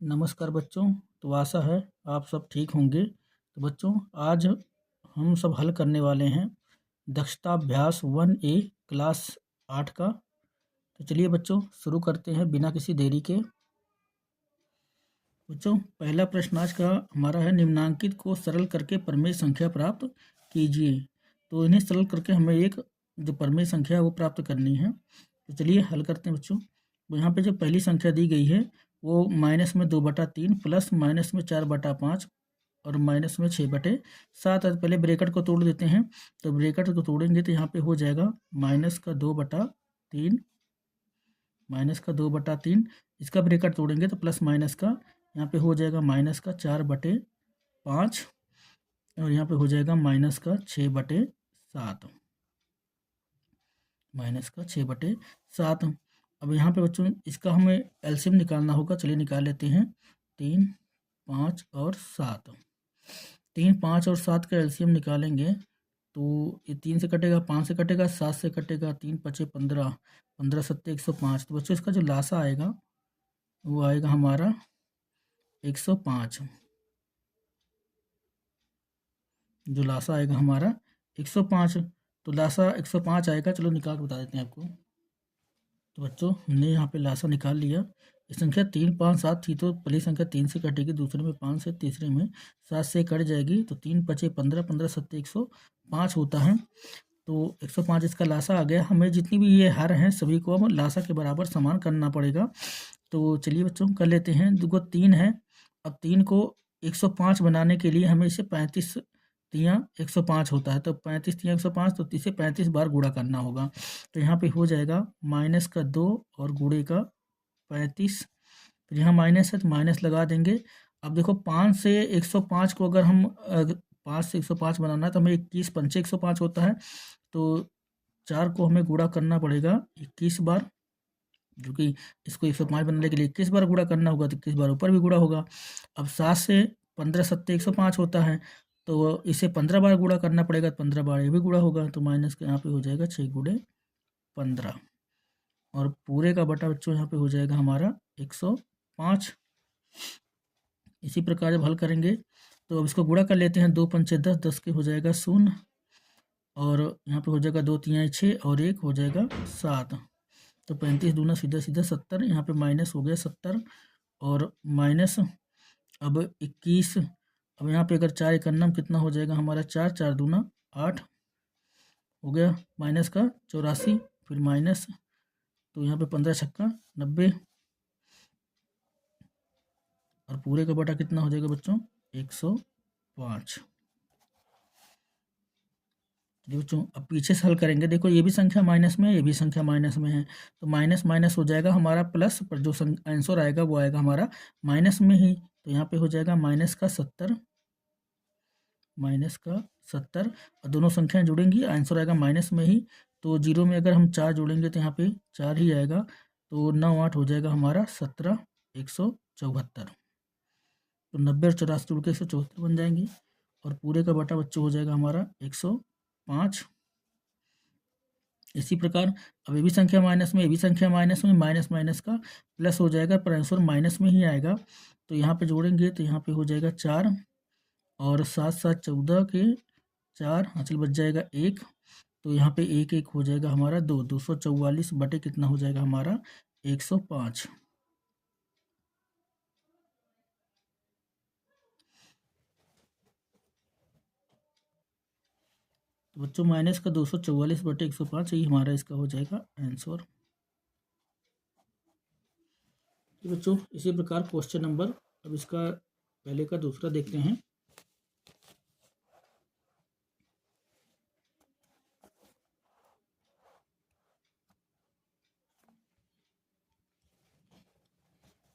नमस्कार बच्चों। तो आशा है आप सब ठीक होंगे। तो बच्चों आज हम सब हल करने वाले हैं दक्षता अभ्यास 1A क्लास 8 का। तो चलिए बच्चों शुरू करते हैं बिना किसी देरी के। बच्चों पहला प्रश्न आज का हमारा है, निम्नांकित को सरल करके परमेय संख्या प्राप्त कीजिए। तो इन्हें सरल करके हमें एक जो परमेय संख्या है वो प्राप्त करनी है। तो चलिए हल करते हैं बच्चों। तो यहाँ पे जो पहली संख्या दी गई है वो माइनस में 2/3 प्लस माइनस में 4/5 और माइनस में 6/7 है। पहले ब्रैकेट को तोड़ देते हैं। तो ब्रैकेट को तोड़ेंगे तो यहाँ पे हो जाएगा -2/3 -2/3। इसका ब्रैकेट तोड़ेंगे तो प्लस माइनस का यहाँ पे हो जाएगा -4/5 और यहाँ पे हो जाएगा -6/7 -6/7। अब यहाँ पे बच्चों इसका हमें एलसीएम निकालना होगा। चलिए निकाल लेते हैं। 3, 5 और 7। 3, 5 और 7 का एलसीएम निकालेंगे तो ये 3 से कटेगा, 5 से कटेगा, 7 से कटेगा, 3 5 15, 15 7 105। तो बच्चों इसका जो लासा आएगा वो आएगा हमारा 105। जो लासा आएगा हमारा 105। तो लासा 105 आएगा। चलो निकाल के बता देते हैं आपको। तो बच्चों हमने यहाँ पे लासा निकाल लिया। ये संख्या 3 5 7 थी तो पहली संख्या 3 से कटेगी, दूसरे में 5 से, तीसरे में 7 से कट जाएगी। तो 3 5 15, 15 7 105 होता है। तो 105 इसका लासा आ गया। हमें जितनी भी ये हर हैं सभी को हम लासा के बराबर समान करना पड़ेगा। तो चलिए बच्चों कर लेते हैं। देखो 3 है। अब 3 को 105 बनाने के लिए हमें इसे 35 तियाँ 105 होता है। तो 35 तियाँ 105, तो इसे 35 बार गुणा करना होगा। तो यहाँ पे हो जाएगा -2 और गुणे का 35। फिर यहाँ माइनस है तो माइनस लगा देंगे। अब देखो 5 से 105 को अगर हम 5 से 105 बनाना है तो हमें 21 पंचे 105 होता है। तो 4 को हमें गुणा करना पड़ेगा 21 बार, क्योंकि इसको 105 बनाने के लिए 21 बार गुणा करना होगा। तो 21 बार ऊपर भी गुणा होगा। अब 7 से 15 7 105 होता है। तो इसे 15 बार गुणा करना पड़ेगा। 15 बार ये भी गुणा होगा। तो माइनस का यहाँ पे हो जाएगा 6 × 15 और पूरे का बटा बच्चों यहाँ पे हो जाएगा हमारा 105। इसी प्रकार जब हल करेंगे तो अब इसको गुणा कर लेते हैं। 2 पंचे 10, 10 के हो जाएगा 0 और यहाँ पे हो जाएगा 2 तियाँ 6 और 1 हो जाएगा 7। तो 35 दूना सीधा सीधा 70। यहाँ पे माइनस हो गया 70 और माइनस अब 21। अब यहाँ पे अगर 4 एकन्नम कितना हो जाएगा हमारा 4, 4 दूना 8 हो गया। माइनस का 84, फिर माइनस, तो यहाँ पे 15 छक्का 90 और पूरे का बटा कितना हो जाएगा बच्चों 105। बच्चों अब पीछे से हल करेंगे। देखो ये भी संख्या माइनस में है, ये भी संख्या माइनस में है। तो माइनस माइनस हो जाएगा हमारा प्लस, पर जो आंसर आएगा वो आएगा हमारा माइनस में ही। तो यहाँ पे हो जाएगा -70 और दोनों संख्याएं जुड़ेंगी, आंसर आएगा माइनस में ही। तो 0 में अगर हम 4 जोड़ेंगे तो यहाँ पे 4 ही आएगा। तो 9 8 हो जाएगा हमारा 17 174। तो 90 और 84 जुड़ के 174 बन जाएंगे और पूरे का बटा बच्चों हो जाएगा हमारा 105। इसी प्रकार अब ये भी संख्या माइनस में, ये भी संख्या माइनस में, माइनस माइनस का प्लस हो जाएगा, पर आंसर माइनस में ही आएगा। तो यहाँ पे जोड़ेंगे तो यहाँ पे हो जाएगा 4 और 7 7 14 के 4 हासिल बच जाएगा 1। तो यहाँ पे 1 1 हो जाएगा हमारा 2, 244 बटे कितना हो जाएगा हमारा 105। तो बच्चों माइनस का 244 बटे 105 यही हमारा इसका हो जाएगा आंसर। तो बच्चों इसी प्रकार क्वेश्चन नंबर, अब इसका पहले का दूसरा देखते हैं।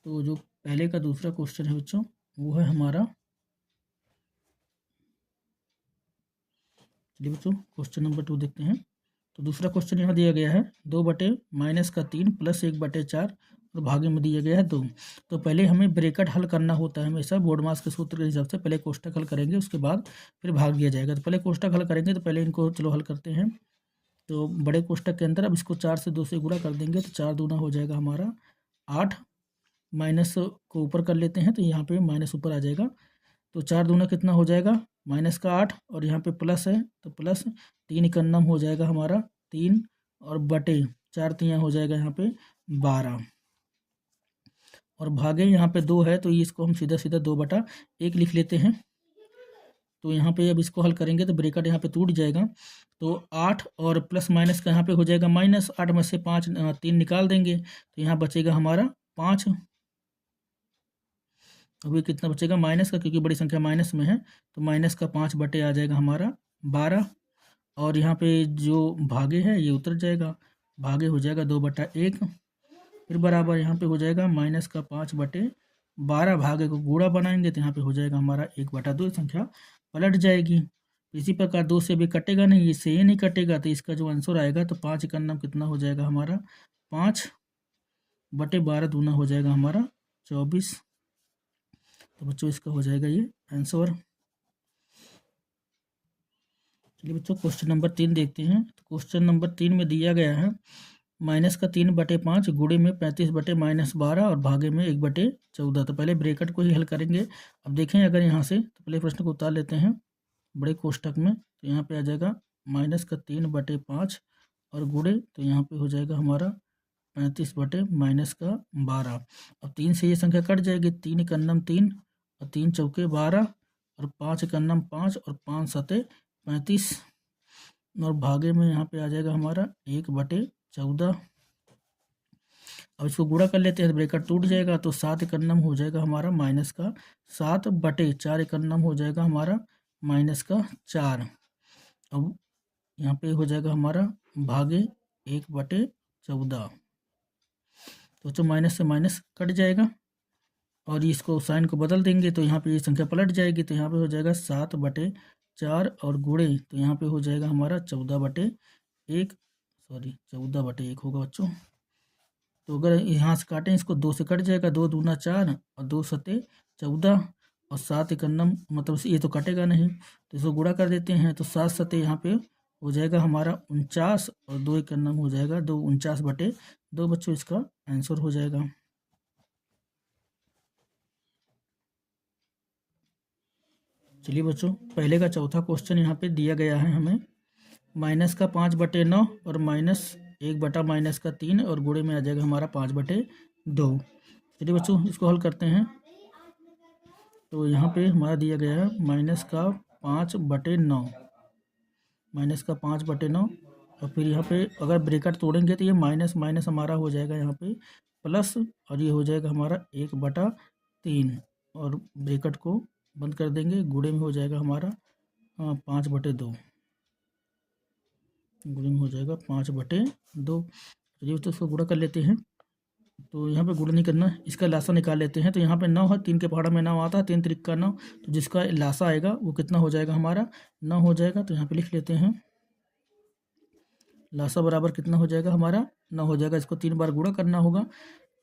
तो जो पहले का दूसरा क्वेश्चन है बच्चों वो है हमारा, चलिए बच्चों क्वेश्चन नंबर 2 देखते हैं। तो दूसरा क्वेश्चन यहाँ दिया गया है 2/-3 प्लस 1/4 और भागे में दिया गया है 2। तो पहले हमें ब्रैकेट हल करना होता है हमेशा बोर्ड मास के सूत्र के हिसाब से। पहले कोष्टक हल करेंगे, उसके बाद फिर भाग दिया जाएगा। तो पहले कोष्टक हल करेंगे, तो पहले इनको चलो हल करते हैं। तो बड़े कोष्टक के अंदर अब इसको 4 से 2 से गुणा कर देंगे। तो 4 दूना हो जाएगा हमारा 8 माइनस को ऊपर कर लेते हैं तो यहाँ पे माइनस ऊपर आ जाएगा। तो 4 दूना कितना हो जाएगा, माइनस का 8, और यहाँ पे प्लस है तो प्लस 3 एकन्नम हो जाएगा हमारा 3, और बटे 4 तियाँ हो जाएगा यहाँ पे 12, और भागे यहाँ पे 2 है तो इसको हम सीधा सीधा 2/1 लिख लेते हैं। तो यहाँ पे अब इसको हल करेंगे तो ब्रैकेट यहाँ पे टूट जाएगा। तो 8 और प्लस माइनस का यहाँ पे हो जाएगा माइनस, 8 में से 5 3 निकाल देंगे तो यहाँ बचेगा हमारा 5। अभी कितना बचेगा माइनस का, क्योंकि बड़ी संख्या माइनस में है तो माइनस का 5 बटे आ जाएगा हमारा 12, और यहाँ पे जो भागे है ये उतर जाएगा, भागे हो जाएगा 2/1, फिर बराबर यहाँ पे हो जाएगा माइनस का 5 बटे 12, भागे को गुणा बनाएंगे तो यहाँ पे हो जाएगा हमारा 1/2, संख्या पलट जाएगी। इसी प्रकार 2 से भी कटेगा नहीं, इससे ये नहीं कटेगा, तो इसका जो आंसर आएगा तो 5 एकन्नम कितना हो जाएगा हमारा 5/12 दूना हो जाएगा हमारा 24। तो बच्चों इसका हो जाएगा ये आंसर। चलिए बच्चों क्वेश्चन नंबर 3 देखते हैं। तो क्वेश्चन नंबर 3 में दिया गया है माइनस का 3/5 गुणे में 35/-12 और भागे में 1/14। तो पहले ब्रैकेट को ही हल करेंगे। अब देखें अगर यहाँ से, तो पहले प्रश्न को उतार लेते हैं बड़े कोष्ठक में। तो यहाँ पे आ जाएगा माइनस का 3/5 और गुणे, तो यहाँ पे हो जाएगा हमारा 35/-12। अब 3 से ये संख्या कट जाएगी, 3 एकन्नम 3 और 3 चौके 12 और 5 एकन्नम 5 और 5 सते 35, और भागे में यहाँ पे आ जाएगा हमारा 1/14। अब इसको गुणा कर लेते हैं, ब्रैकेट टूट जाएगा तो 7 एकन्नम हो जाएगा हमारा माइनस का 7/4 एकन्नम हो जाएगा हमारा माइनस का 4। अब यहाँ पे हो जाएगा हमारा भागे 1/14। तो माइनस से माइनस कट जाएगा और इसको साइन को बदल देंगे तो यहाँ पे ये संख्या पलट जाएगी। तो यहाँ पे हो जाएगा 7/4 और गुणे, तो यहाँ पे हो जाएगा हमारा 14/1, सॉरी 14/1 होगा बच्चों। तो अगर यहाँ से काटें इसको, 2 से कट जाएगा, 2 दूना 4 और 2 सते 14 और 7 एकन्नम, मतलब ये तो कटेगा नहीं तो इसको गुणा कर देते हैं। तो 7 सते यहाँ पे हो जाएगा हमारा 49 और 2 एकन्नम हो जाएगा 2, 49/2 बच्चों इसका आंसर हो जाएगा। चलिए बच्चों पहले का चौथा क्वेश्चन यहाँ पे दिया गया है हमें, माइनस का 5/9 और -1/-3 और गुणे में आ जाएगा हमारा 5/2। चलिए बच्चों इसको हल करते हैं। तो यहाँ पे हमारा दिया गया है माइनस का 5/9, माइनस का 5/9, और फिर यहाँ पे अगर ब्रैकेट तोड़ेंगे तो ये माइनस माइनस हमारा हो जाएगा यहाँ पे प्लस, और ये हो जाएगा हमारा 1/3, और ब्रैकेट को बंद कर देंगे, गुणे में हो जाएगा हमारा 5/2, गुणे में हो जाएगा 5/2। चलिए तो इसको गुणा कर लेते हैं। तो यहाँ पे गुणा नहीं करना, इसका लासा निकाल लेते हैं। तो यहाँ पे 9 है, 3 के पहाड़ा में 9 आता है, 3 त्रिक 9, तो जिसका लासा आएगा वो कितना हो जाएगा हमारा 9 हो जाएगा। तो यहाँ पे लिख लेते हैं लासा बराबर कितना हो जाएगा हमारा 9 हो जाएगा। इसको 3 बार गुणा करना होगा,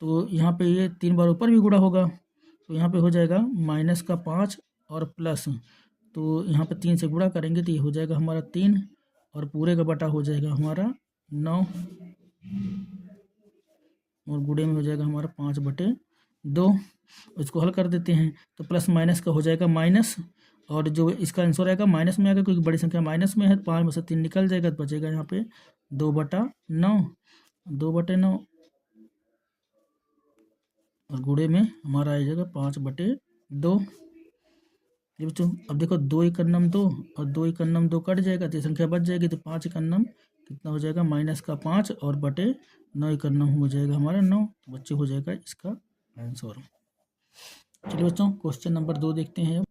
तो यहाँ पे ये 3 बार ऊपर भी गुणा होगा, तो यहाँ पे हो जाएगा माइनस का 5 और प्लस, तो यहाँ पे 3 से गुणा करेंगे तो ये हो जाएगा हमारा 3 और पूरे का बटा हो जाएगा हमारा 9, और गुणे में हो जाएगा हमारा 5/2। इसको हल कर देते हैं तो प्लस माइनस का हो जाएगा माइनस, और जो इसका आंसर आएगा माइनस में आएगा क्योंकि बड़ी संख्या माइनस में है। 5 में से 3 निकल जाएगा तो बचेगा यहाँ पे 2/9, 2/9, और गुणे में हमारा आ जाएगा 5/2। ये बच्चों अब देखो 2 एकन्नम 2 और 2 एकन्नम 2 कट जाएगा तो ये संख्या बच जाएगी, तो 5 एकन्नम कितना हो जाएगा माइनस का 5 और बटे 9 एकन्नम हो जाएगा हमारा 9, तो बच्चे हो जाएगा इसका आंसर। चलिए बच्चों क्वेश्चन नंबर 2 देखते हैं। अब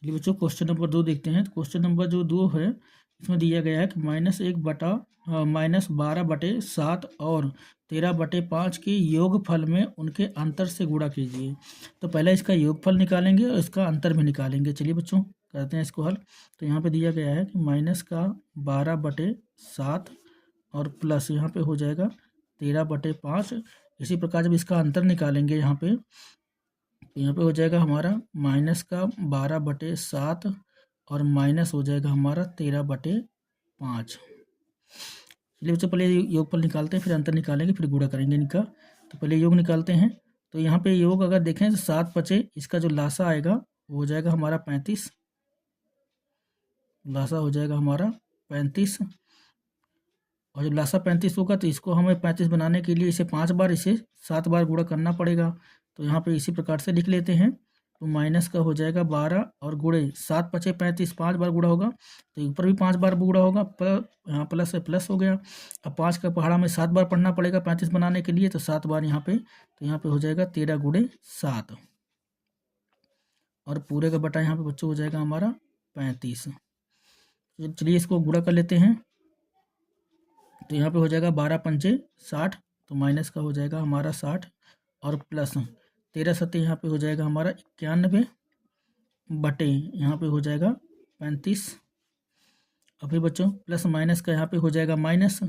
चलिए बच्चों क्वेश्चन नंबर 2 देखते हैं। तो क्वेश्चन नंबर जो 2 है इसमें दिया गया है कि -12/7 और 13/5 के योगफल में उनके अंतर से गुणा कीजिए। तो पहले इसका योगफल निकालेंगे और इसका अंतर भी निकालेंगे। चलिए बच्चों करते हैं इसको हल। तो यहाँ पे दिया गया है कि माइनस का 12/7 और प्लस यहाँ पे हो जाएगा 13/5। इसी प्रकार जब इसका अंतर निकालेंगे यहाँ पे, तो यहाँ पे हो जाएगा हमारा माइनस का 12/7 और माइनस हो जाएगा हमारा 13/5। चलिए बच्चों पहले योगफल निकालते हैं, फिर अंतर निकालेंगे, फिर गुणा करेंगे इनका। तो पहले योग निकालते हैं। तो यहाँ पे योग अगर देखें तो 7 5 इसका जो लासा आएगा वो हो जाएगा हमारा 35, लासा हो जाएगा हमारा 35। और जब लासा 35 होगा तो इसको हमें 35 बनाने के लिए इसे 5 बार, इसे 7 बार गुणा करना पड़ेगा। तो यहाँ पे इसी प्रकार से लिख लेते हैं। तो माइनस का हो जाएगा 12 और गुणे 7 5 35, 5 बार गुणा होगा तो ऊपर भी 5 बार गुणा होगा, पर यहाँ प्लस है प्लस हो गया। अब 5 का पहाड़ा में 7 बार पढ़ना पड़ेगा 35 बनाने के लिए, तो 7 बार यहाँ पे, तो यहाँ पे हो जाएगा 13 गुणे 7 और पूरे का बटा यहाँ पे बच्चों हो जाएगा हमारा 35। तो चलिए इसको गुणा कर लेते हैं। तो यहाँ पे हो जाएगा 12 पंचे 60, तो माइनस का हो जाएगा हमारा 60 और प्लस 13 सत्ते यहाँ पे हो जाएगा हमारा 91 बटे यहाँ पे हो जाएगा 35। और फिर बच्चों प्लस माइनस का यहाँ पे हो जाएगा माइनस,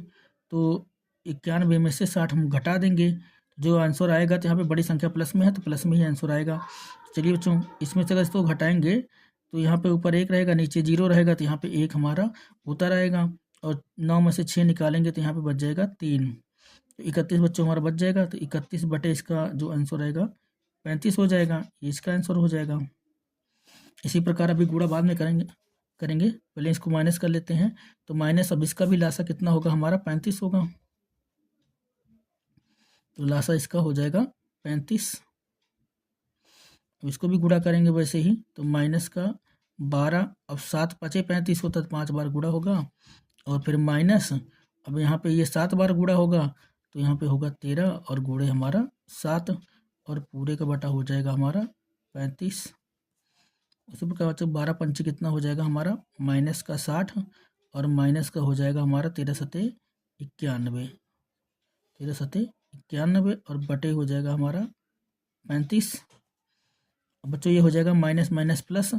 तो 91 में से 60 हम घटा देंगे, जो आंसर आएगा तो यहाँ पे बड़ी संख्या प्लस में है तो प्लस में ही आंसर आएगा। चलिए बच्चों इसमें से अगर इसको घटाएंगे तो यहाँ पे ऊपर 1 रहेगा, नीचे 0 रहेगा, तो यहाँ पे 1 हमारा उतर आएगा। और 9 में से 6 निकालेंगे तो यहाँ पे बच जाएगा 3, तो 31 बच्चों हमारा बच जाएगा। तो 31 बटे इसका जो आंसर आएगा 35 हो जाएगा, इसका आंसर हो जाएगा। इसी प्रकार अभी गुणा बाद में करेंगे पहले इसको माइनस कर लेते हैं। तो माइनस अब इसका भी लासा कितना होगा हमारा 35 होगा, तो लासा इसका हो जाएगा 35। अब इसको भी गुणा करेंगे वैसे ही, तो माइनस का 12, अब 7 5 35 होता है तो 5 बार गुणा होगा, और फिर माइनस अब यहाँ पे ये 7 बार गुणा होगा तो यहाँ पे होगा 13 और गुणे हमारा 7 और पूरे का बटा हो जाएगा हमारा 35। उसी प्रकार बच्चों 12 पंचे कितना हो जाएगा हमारा माइनस का 60 और माइनस का हो जाएगा हमारा 13 सते 91, 13 सते 91 और बटे हो जाएगा हमारा 35। अब बच्चों ये हो जाएगा माइनस माइनस प्लस,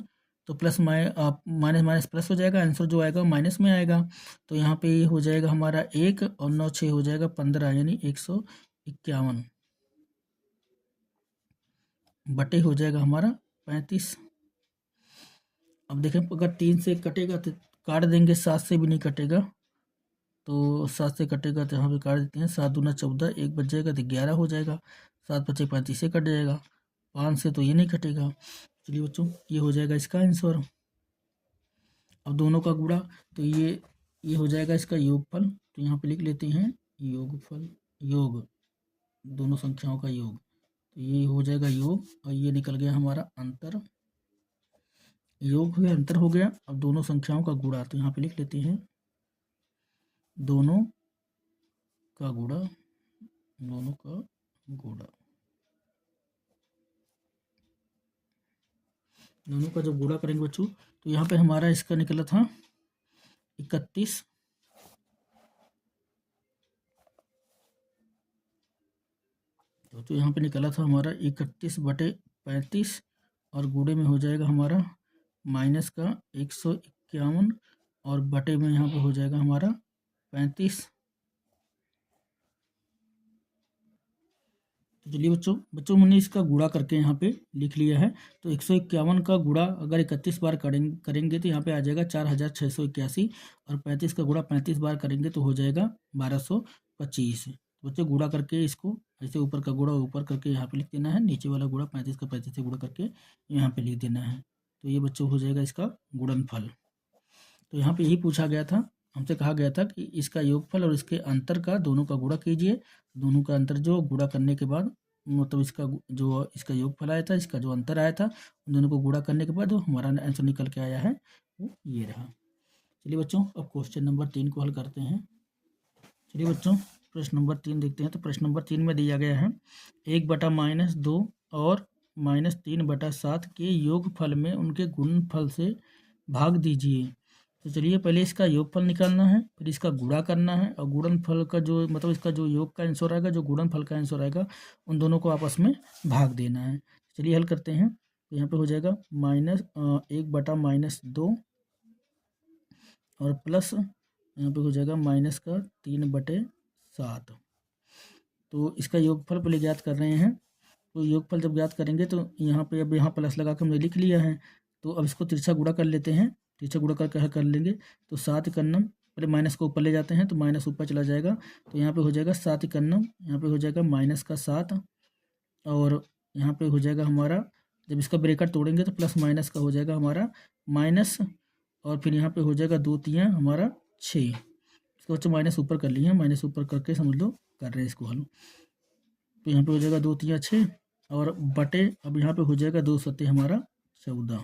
तो प्लस माइनस माइनस प्लस हो जाएगा, आंसर जो आएगा माइनस में आएगा। तो यहाँ पे ये हो जाएगा हमारा 1 और 9 6 हो जाएगा 15, यानी 151 बटे हो जाएगा हमारा 35। अब देखें अगर 3 से कटेगा तो काट देंगे, 7 से भी नहीं कटेगा, तो 7 से कटेगा तो यहाँ पे काट देते हैं। 7 दूना 14, 1 बच जाएगा तो 11 हो जाएगा। 7 5 35 से कट जाएगा, 5 से तो ये नहीं कटेगा। चलिए बच्चों ये हो जाएगा इसका आंसर। अब दोनों का गुणा, तो ये हो जाएगा इसका योगफल, तो यहाँ पे लिख लेते हैं योगफल, योग दोनों संख्याओं का योग, तो ये हो जाएगा योग। और ये निकल गया हमारा अंतर, योग हो गया अंतर हो गया। अब दोनों संख्याओं का गुणा, तो यहाँ पे लिख लेते हैं दोनों का गुणा, दोनों का गुणा, दोनों का जब गुणा करेंगे बच्चों तो यहाँ पे हमारा इसका निकला था 31, तो यहाँ पे निकला था हमारा 31 बटे 35 और गुणे में हो जाएगा हमारा माइनस का 151 और बटे में यहाँ पे हो जाएगा हमारा 35। तो चलिए बच्चों मैंने इसका गुणा करके यहाँ पे लिख लिया है। तो 151 का गुणा अगर 31 बार करेंगे तो यहाँ पे आ जाएगा 4681, और 35 का गुणा 35 बार करेंगे तो हो जाएगा 1225। तो बच्चों गुणा करके इसको ऐसे ऊपर का गुणा ऊपर करके यहाँ पे लिख देना है, नीचे वाला गुणा 35 का 35 से गुणा करके यहाँ पे लिख देना है। तो ये बच्चों हो जाएगा इसका गुणनफल। तो यहाँ पे यही पूछा गया था, हमसे कहा गया था कि इसका योगफल और इसके अंतर का दोनों का गुणा कीजिए। दोनों का अंतर जो गुणा करने के बाद, मतलब इसका जो इसका योगफल आया था, इसका जो अंतर आया था, उन दोनों को गुणा करने के बाद जो हमारा आंसर निकल के आया है वो ये रहा। चलिए बच्चों अब क्वेश्चन नंबर 3 को हल करते हैं। चलिए बच्चों प्रश्न नंबर 3 देखते हैं। तो प्रश्न नंबर 3 में दिया गया है 1/-2 और -3/7 के योगफल में उनके गुणनफल से भाग दीजिए। तो चलिए पहले इसका योगफल निकालना है, फिर इसका गुणा करना है, और गुणनफल का जो मतलब इसका जो योग का आंसर आएगा, जो गुणनफल का आंसर आएगा, उन दोनों को आपस में भाग देना है। चलिए हल करते हैं। तो यहाँ पे हो जाएगा -1/-2 और प्लस यहाँ पे हो जाएगा माइनस का 3/7। तो इसका योगफल पहले ज्ञात कर रहे हैं। तो योगफल जब ज्ञात करेंगे तो यहाँ पे अब यहाँ प्लस लगा के हमने लिख लिया है। तो अब इसको तिरछा गुणा कर लेते हैं, तिरछा गुणा करके हल कर लेंगे। तो 7×, पहले माइनस को ऊपर ले जाते हैं तो माइनस ऊपर चला जाएगा, तो यहाँ पे हो जाएगा 7×, यहाँ पे हो जाएगा -7 और यहाँ पे हो जाएगा हमारा, जब इसका ब्रेकेट तोड़ेंगे तो प्लस माइनस का हो जाएगा हमारा माइनस, और फिर यहाँ पे हो जाएगा 2 तियाँ हमारा 6। इसका बच्चों माइनस ऊपर कर लिए हैं, माइनस ऊपर करके समझ लो कर रहे हैं इसको हल। तो यहाँ पे हो जाएगा 2 तियाँ 6 और बटे, अब यहाँ पे हो जाएगा 2 सत्ते हमारा 14।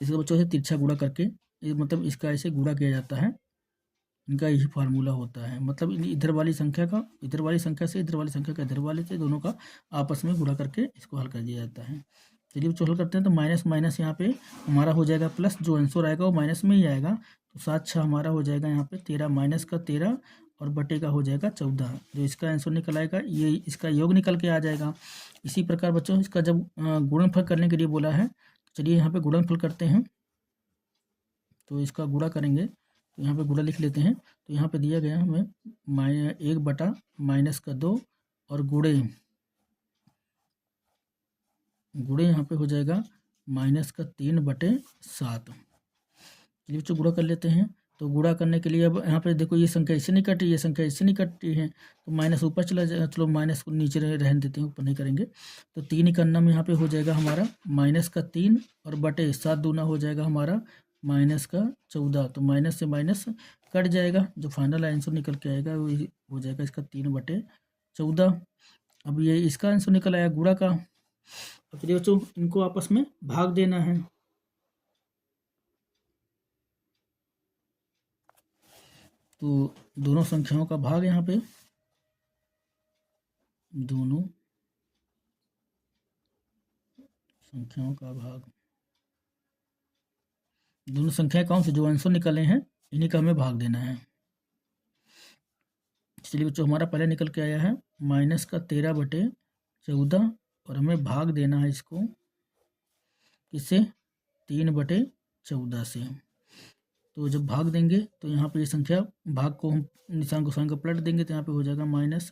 इसका बच्चों से तिरछा गुणा करके, मतलब इसका ऐसे गुणा किया जाता है, इनका यही फार्मूला होता है। मतलब इधर वाली संख्या का इधर वाली संख्या से, इधर वाली संख्या का इधर वाले से, दोनों का आपस में गुणा करके इसको हल कर दिया जाता है। चलिए बच्चों हल करते हैं। तो माइनस माइनस यहाँ पे हमारा हो जाएगा प्लस, जो आंसर आएगा वो माइनस में ही आएगा। तो 7 6 हमारा हो जाएगा यहाँ पे 13, माइनस का 13 और बटे का हो जाएगा 14। जो इसका आंसर निकल आएगा ये इसका योग निकल के आ जाएगा। इसी प्रकार बच्चों इसका जब गुणनफल करने के लिए बोला है, चलिए यहाँ पे गुणनफल करते हैं। तो इसका गुणा करेंगे, तो यहाँ पे गुणा लिख लेते हैं। तो यहाँ पे दिया गया हमें 1 बटा माइनस का 2 और गुणे यहाँ पे हो जाएगा माइनस का 3 बटे 7। चलिए बच्चों गुणा कर लेते हैं। तो गुणा करने के लिए अब यहाँ पे देखो ये संख्या इससे नहीं कटी, ये संख्या इससे नहीं कटी है, तो माइनस ऊपर चला जाएगा। चलो माइनस को नीचे रहने देते हैं, ऊपर नहीं करेंगे। तो 3 इकन्नम यहाँ पे हो जाएगा हमारा माइनस का 3 और बटे 7 दूना हो जाएगा हमारा माइनस का 14। तो माइनस से माइनस कट जाएगा, जो फाइनल आंसर निकल के आएगा वो हो जाएगा इसका 3 बटे 14। अब ये इसका आंसर निकल आया गुणा का। अब चलिए बच्चों इनको आपस में भाग देना है। तो दोनों संख्याओं का भाग, यहाँ पे दोनों संख्याओं का भाग, दोनों संख्याएं कौन से जो आंसर निकले हैं इन्हीं का हमें भाग देना है। चलिए बच्चों हमारा पहले निकल के आया है माइनस का 13 बटे 14 और हमें भाग देना है इसको किससे, 3 बटे 14 से। तो जब भाग देंगे तो यहाँ पे ये संख्या भाग को हम निशान को साइन को पलट देंगे, तो यहाँ पे हो जाएगा माइनस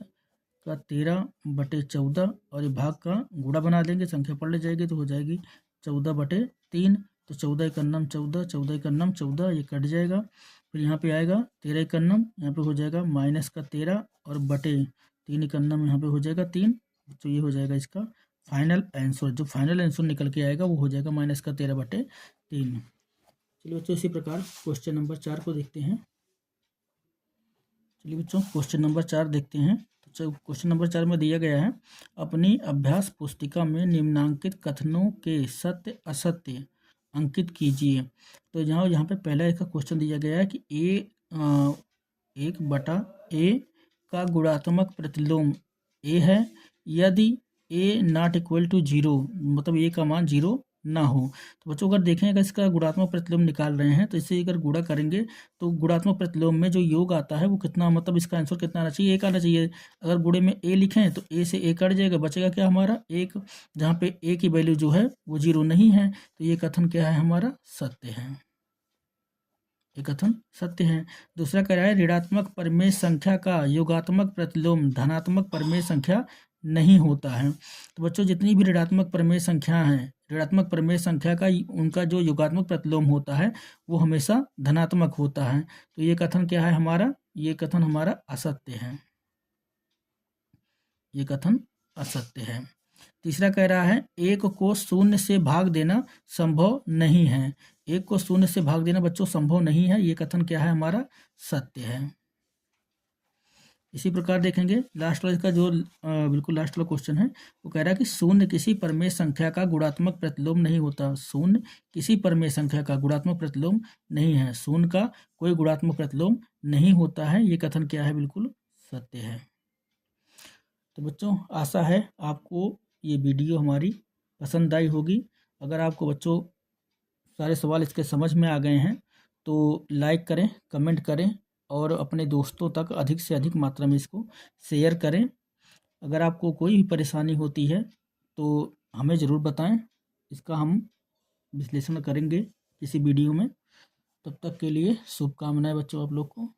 का 13 बटे 14 और ये भाग का गुणा बना देंगे, संख्या पलट जाएगी तो हो जाएगी 14 बटे 3। तो 14 इकन्नम 14, 14 इकन्नम 14, ये कट जाएगा। फिर यहाँ पे आएगा 13 इकन्नम, यहाँ पे हो जाएगा माइनस का 13 और बटे 3 इकन्नम, यहाँ पे हो जाएगा 3। तो ये हो जाएगा इसका फाइनल आंसर। जो फाइनल आंसर निकल के आएगा वो हो जाएगा माइनस का 13 बटे 3। चलिए बच्चों इसी प्रकार क्वेश्चन नंबर 4 को देखते हैं। चलिए बच्चों क्वेश्चन नंबर 4 देखते हैं। तो क्वेश्चन नंबर 4 में दिया गया है, अपनी अभ्यास पुस्तिका में निम्नांकित कथनों के सत्य असत्य अंकित कीजिए। तो यहाँ पे पहला इसका क्वेश्चन दिया गया है कि एक बटा ए का गुणात्मक प्रतिलोम ए है यदि ए नॉट इक्वल टू 0, मतलब ए का मान 0 ना हो। तो बच्चों अगर देखें, अगर इसका गुणात्मक प्रतिलोम निकाल रहे हैं तो इसे अगर गुणा करेंगे तो गुणात्मक प्रतिलोम में जो योग आता है वो कितना, मतलब इसका आंसर कितना आना चाहिए, 1 आना चाहिए। अगर गुणे में ए लिखें तो ए से ए कट जाएगा, बचेगा क्या हमारा 1, जहाँ पे ए की वैल्यू जो है वो 0 नहीं है। तो ये कथन क्या है हमारा, सत्य है, ये कथन सत्य है। दूसरा कह रहा है, ऋणात्मक परिमेय संख्या का योगात्मक प्रतिलोम धनात्मक परिमेय संख्या नहीं होता है। तो बच्चों जितनी भी ऋणात्मक परिमेय संख्या हैं, ऋणात्मक परिमेय संख्या का उनका जो योगात्मक प्रतिलोम होता है वो हमेशा धनात्मक होता है। तो ये कथन क्या है हमारा, ये कथन हमारा असत्य है, ये कथन असत्य है। तीसरा कह रहा है, 1 को 0 से भाग देना संभव नहीं है। 1 को 0 से भाग देना बच्चों संभव नहीं है, ये कथन क्या है हमारा, सत्य है। इसी प्रकार देखेंगे लास्ट वाला, इसका जो बिल्कुल लास्ट वाला क्वेश्चन है वो कह रहा है कि 0 किसी परमेय संख्या का गुणात्मक प्रतिलोम नहीं होता। 0 किसी परमेय संख्या का गुणात्मक प्रतिलोम नहीं है, 0 का कोई गुणात्मक प्रतिलोम नहीं होता है, ये कथन क्या है, बिल्कुल सत्य है। तो बच्चों आशा है आपको ये वीडियो हमारी पसंद आई होगी। अगर आपको बच्चों सारे सवाल इसके समझ में आ गए हैं तो लाइक करें, कमेंट करें और अपने दोस्तों तक अधिक से अधिक मात्रा में इसको शेयर करें। अगर आपको कोई भी परेशानी होती है तो हमें ज़रूर बताएं, इसका हम विश्लेषण करेंगे किसी वीडियो में। तब तक के लिए शुभकामनाएं बच्चों आप लोग को।